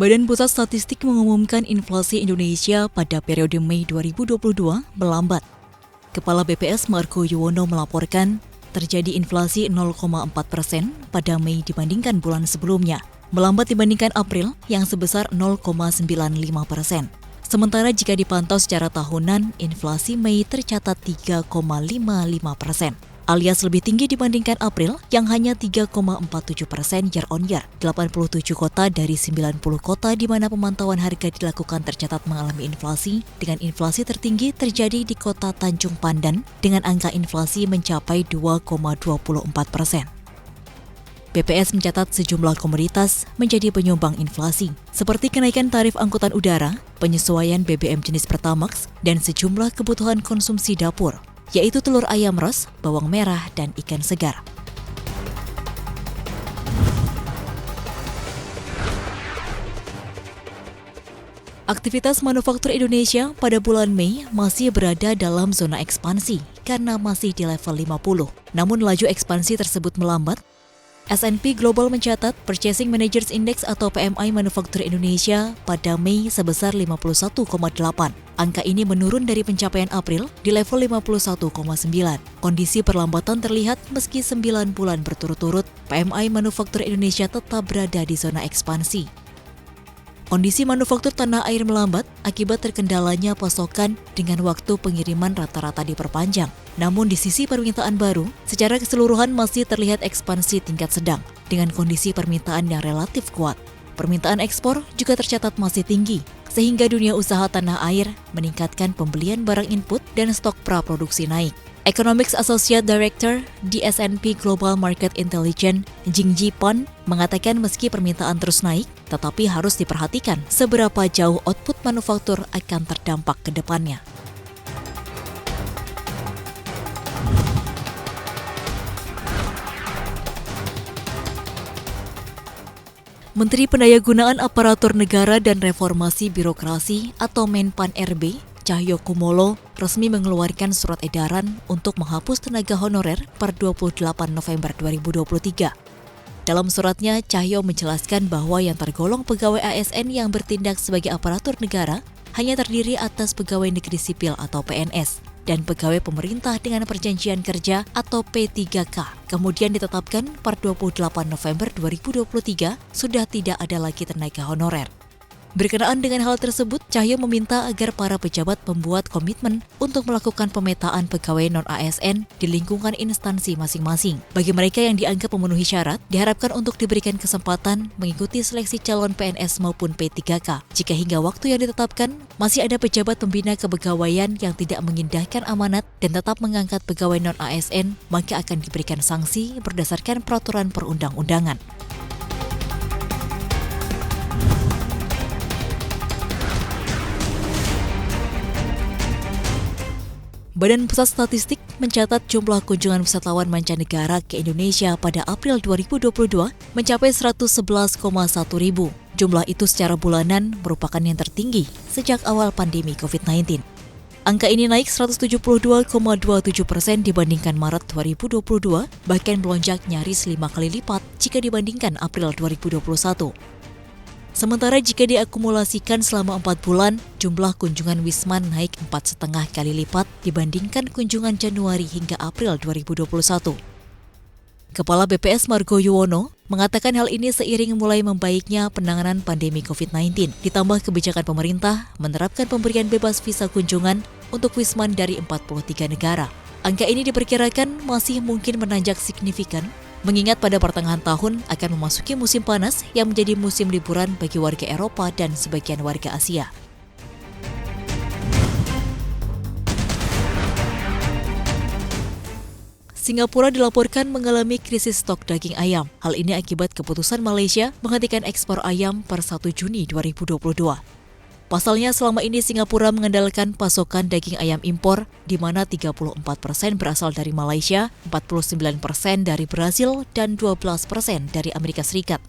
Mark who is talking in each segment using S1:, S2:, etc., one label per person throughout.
S1: Badan Pusat Statistik mengumumkan inflasi Indonesia pada periode Mei 2022 melambat. Kepala BPS Margo Yuwono melaporkan terjadi inflasi 0,4% pada Mei dibandingkan bulan sebelumnya, melambat dibandingkan April yang sebesar 0,95%. Sementara jika dipantau secara tahunan, inflasi Mei tercatat 3,55%, alias lebih tinggi dibandingkan April yang hanya 3,47% year on year. 87 kota dari 90 kota di mana pemantauan harga dilakukan tercatat mengalami inflasi, dengan inflasi tertinggi terjadi di kota Tanjung Pandan dengan angka inflasi mencapai 2,24%. BPS mencatat sejumlah komoditas menjadi penyumbang inflasi, seperti kenaikan tarif angkutan udara, penyesuaian BBM jenis Pertamax, dan sejumlah kebutuhan konsumsi dapur, yaitu telur ayam ros, bawang merah, dan ikan segar. Aktivitas manufaktur Indonesia pada bulan Mei masih berada dalam zona ekspansi karena masih di level 50. Namun laju ekspansi tersebut melambat. S&P Global mencatat Purchasing Managers Index atau PMI Manufaktur Indonesia pada Mei sebesar 51,8. Angka ini menurun dari pencapaian April di level 51,9. Kondisi perlambatan terlihat meski 9 bulan berturut-turut PMI Manufaktur Indonesia tetap berada di zona ekspansi. Kondisi manufaktur tanah air melambat akibat terkendalanya pasokan dengan waktu pengiriman rata-rata diperpanjang. Namun di sisi permintaan baru, secara keseluruhan masih terlihat ekspansi tingkat sedang dengan kondisi permintaan yang relatif kuat. Permintaan ekspor juga tercatat masih tinggi, sehingga dunia usaha tanah air meningkatkan pembelian barang input dan stok praproduksi naik. Economics Associate Director di S&P Global Market Intelligence, Jingji Pan, mengatakan meski permintaan terus naik, tetapi harus diperhatikan seberapa jauh output manufaktur akan terdampak ke depannya. Menteri Pendayagunaan Aparatur Negara dan Reformasi Birokrasi atau Menpan RB, Cahyokumolo, resmi mengeluarkan surat edaran untuk menghapus tenaga honorer per 28 November 2023. Dalam suratnya, Cahyo menjelaskan bahwa yang tergolong pegawai ASN yang bertindak sebagai aparatur negara hanya terdiri atas pegawai negeri sipil atau PNS dan pegawai pemerintah dengan perjanjian kerja atau P3K. Kemudian ditetapkan per 28 November 2023 sudah tidak ada lagi tenaga honorer. Berkenaan dengan hal tersebut, Cahyo meminta agar para pejabat membuat komitmen untuk melakukan pemetaan pegawai non-ASN di lingkungan instansi masing-masing. Bagi mereka yang dianggap memenuhi syarat, diharapkan untuk diberikan kesempatan mengikuti seleksi calon PNS maupun P3K. Jika hingga waktu yang ditetapkan, masih ada pejabat pembina kepegawaian yang tidak mengindahkan amanat dan tetap mengangkat pegawai non-ASN, maka akan diberikan sanksi berdasarkan peraturan perundang-undangan. Badan Pusat Statistik mencatat jumlah kunjungan wisatawan mancanegara ke Indonesia pada April 2022 mencapai 111,1 ribu. Jumlah itu secara bulanan merupakan yang tertinggi sejak awal pandemi COVID-19. Angka ini naik 172,27% dibandingkan Maret 2022, bahkan melonjak nyaris 5 kali lipat jika dibandingkan April 2021. Sementara jika diakumulasikan selama 4 bulan, jumlah kunjungan Wisman naik 4,5 kali lipat dibandingkan kunjungan Januari hingga April 2021. Kepala BPS Margo Yuwono mengatakan hal ini seiring mulai membaiknya penanganan pandemi COVID-19, ditambah kebijakan pemerintah menerapkan pemberian bebas visa kunjungan untuk Wisman dari 43 negara. Angka ini diperkirakan masih mungkin menanjak signifikan, mengingat pada pertengahan tahun akan memasuki musim panas yang menjadi musim liburan bagi warga Eropa dan sebagian warga Asia. Singapura dilaporkan mengalami krisis stok daging ayam. Hal ini akibat keputusan Malaysia menghentikan ekspor ayam per 1 Juni 2022. Pasalnya selama ini Singapura mengandalkan pasokan daging ayam impor di mana 34% berasal dari Malaysia, 49% dari Brasil, dan 12% dari Amerika Serikat.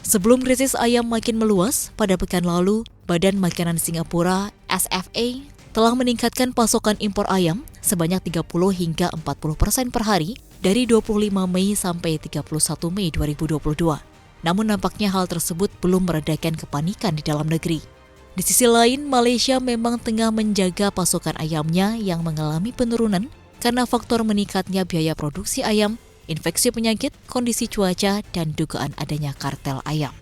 S1: Sebelum krisis ayam makin meluas, pada pekan lalu, Badan Makanan Singapura (SFA) telah meningkatkan pasokan impor ayam sebanyak 30 hingga 40% per hari dari 25 Mei sampai 31 Mei 2022. Namun nampaknya hal tersebut belum meredakan kepanikan di dalam negeri. Di sisi lain, Malaysia memang tengah menjaga pasokan ayamnya yang mengalami penurunan karena faktor meningkatnya biaya produksi ayam, infeksi penyakit, kondisi cuaca, dan dugaan adanya kartel ayam.